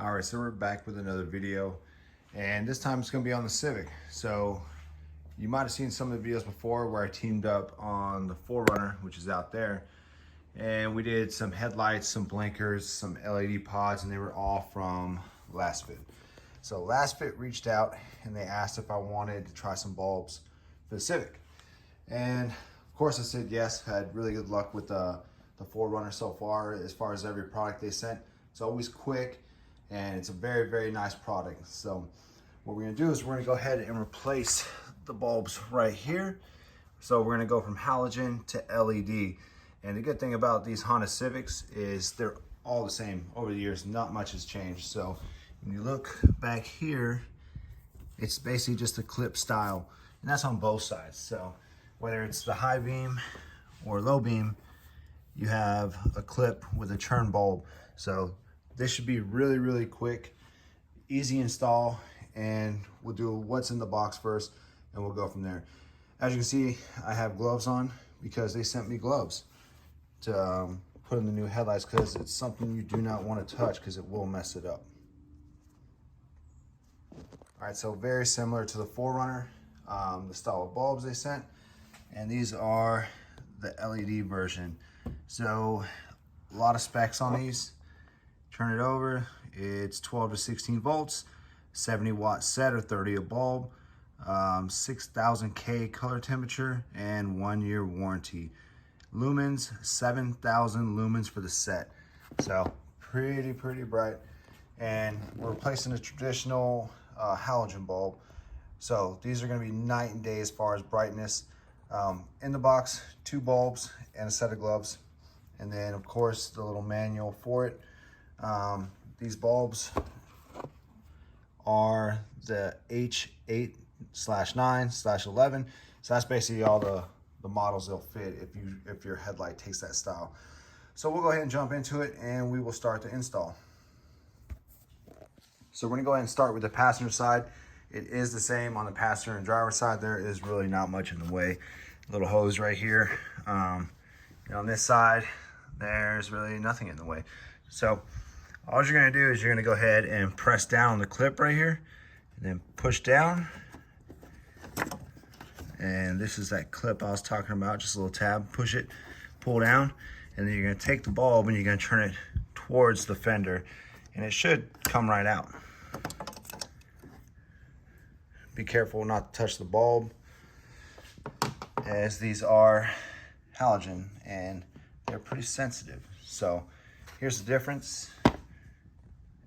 All right, so we're back with another video, and this time it's going to be on the Civic. So you might have seen some of the videos before where I teamed up on the 4Runner, which is out there, and we did some headlights, some blinkers, some LED pods, and they were all from LASFIT. So LASFIT reached out and they asked if I wanted to try some bulbs for the Civic, and of course I said yes. Had really good luck with the 4Runner so far as every product they sent. It's always quick, and it's a very, very nice product. So what we're gonna do is we're gonna go ahead and replace the bulbs right here. So we're gonna go from halogen to LED. And the good thing about these Honda Civics is they're all the same over the years. Not much has changed. So when you look back here, it's basically just a clip style, and that's on both sides. So whether it's the high beam or low beam, you have a clip with a churn bulb. So this should be really, really quick, easy install, and we'll do what's in the box first, and we'll go from there. As you can see, I have gloves on because they sent me gloves to put in the new headlights, because it's something you do not want to touch because it will mess it up. All right, so very similar to the 4Runner, the style of bulbs they sent, and these are the LED version. So a lot of specs on these. Turn it over, it's 12 to 16 volts, 70 watt set or 30 a bulb, 6,000 K color temperature, and 1 year warranty. Lumens, 7,000 lumens for the set. So pretty bright. And we're replacing a traditional halogen bulb. So these are gonna be night and day as far as brightness. In the box, 2 bulbs and a set of gloves. And then of course the little manual for it. These bulbs are the H8/9/11. So that's basically all the models they'll fit if your headlight takes that style. So we'll go ahead and jump into it, and we will start the install. So we're gonna go ahead and start with the passenger side. It is the same on the passenger and driver side. There is really not much in the way. Little hose right here. On this side, there's really nothing in the way. So all you're gonna do is you're gonna go ahead and press down on the clip right here, and then push down. And this is that clip I was talking about, just a little tab. Push it, pull down, and then you're gonna take the bulb and you're gonna turn it towards the fender, and it should come right out. Be careful not to touch the bulb, as these are halogen and they're pretty sensitive. So here's the difference.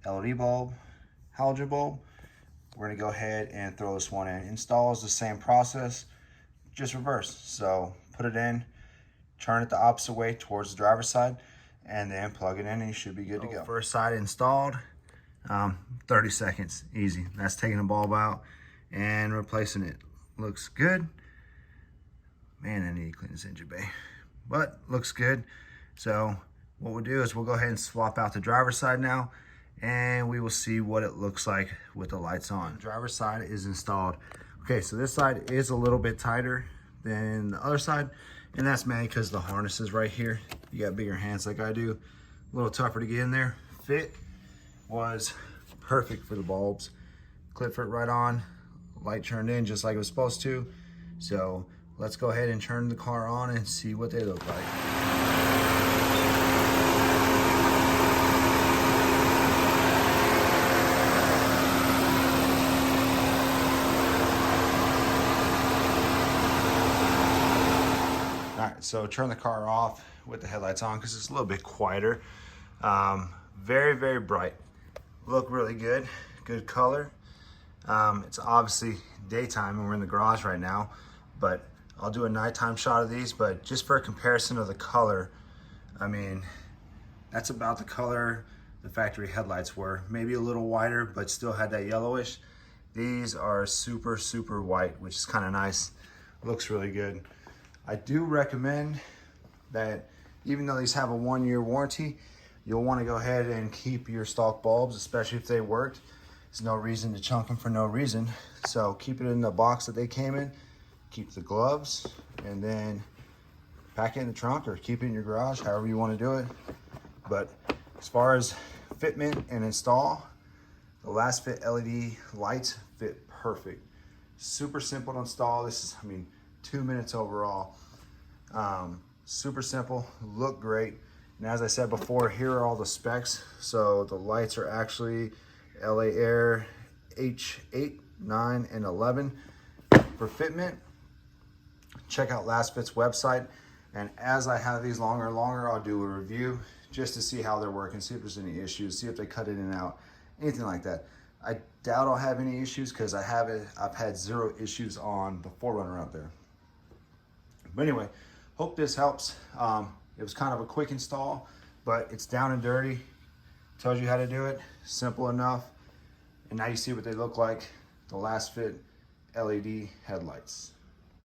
LED bulb, halogen bulb. We're gonna go ahead and throw this one in. Install is the same process, just reverse. So put it in, turn it the opposite way towards the driver's side, and then plug it in and you should be good to go. First side installed, 30 seconds, easy. That's taking the bulb out and replacing it. Looks good. Man, I need to clean this engine bay, but looks good. So what we'll do is we'll go ahead and swap out the driver's side now, and we will see what it looks like with the lights on. The driver's side is installed. Okay, so this side is a little bit tighter than the other side, and that's mainly because the harness is right here. You got bigger hands like I do, a little tougher to get in there. Fit was perfect for the bulbs. Clip fit right on, light turned in just like it was supposed to. So let's go ahead and turn the car on and see what they look like. So turn the car off with the headlights on because it's a little bit quieter. Very bright. Look really good. Good color. It's obviously daytime and we're in the garage right now, but I'll do a nighttime shot of these. But just for a comparison of the color, I mean, that's about the color the factory headlights were. Maybe a little whiter, but still had that yellowish. These are super white, which is kind of nice. Looks really good. I do recommend that even though these have a 1 year warranty, you'll want to go ahead and keep your stock bulbs, especially if they worked. There's no reason to chunk them for no reason. So keep it in the box that they came in, keep the gloves, and then pack it in the trunk or keep it in your garage, however you want to do it. But as far as fitment and install, The LASFIT LED lights fit perfect. Super simple to install. This is, 2 minutes overall. Super simple, look great. And as I said before, here are all the specs. So the lights are actually LA Air H8, 9, and 11 for fitment. Check out LASFIT's website. And as I have these longer and longer, I'll do a review just to see how they're working, see if there's any issues, see if they cut in and out, anything like that. I doubt I'll have any issues because I've had 0 issues on the 4Runner out there. But anyway, hope this helps. It was kind of a quick install, but it's down and dirty. Tells you how to do it, simple enough. And now you see what they look like, the LASFIT LED headlights.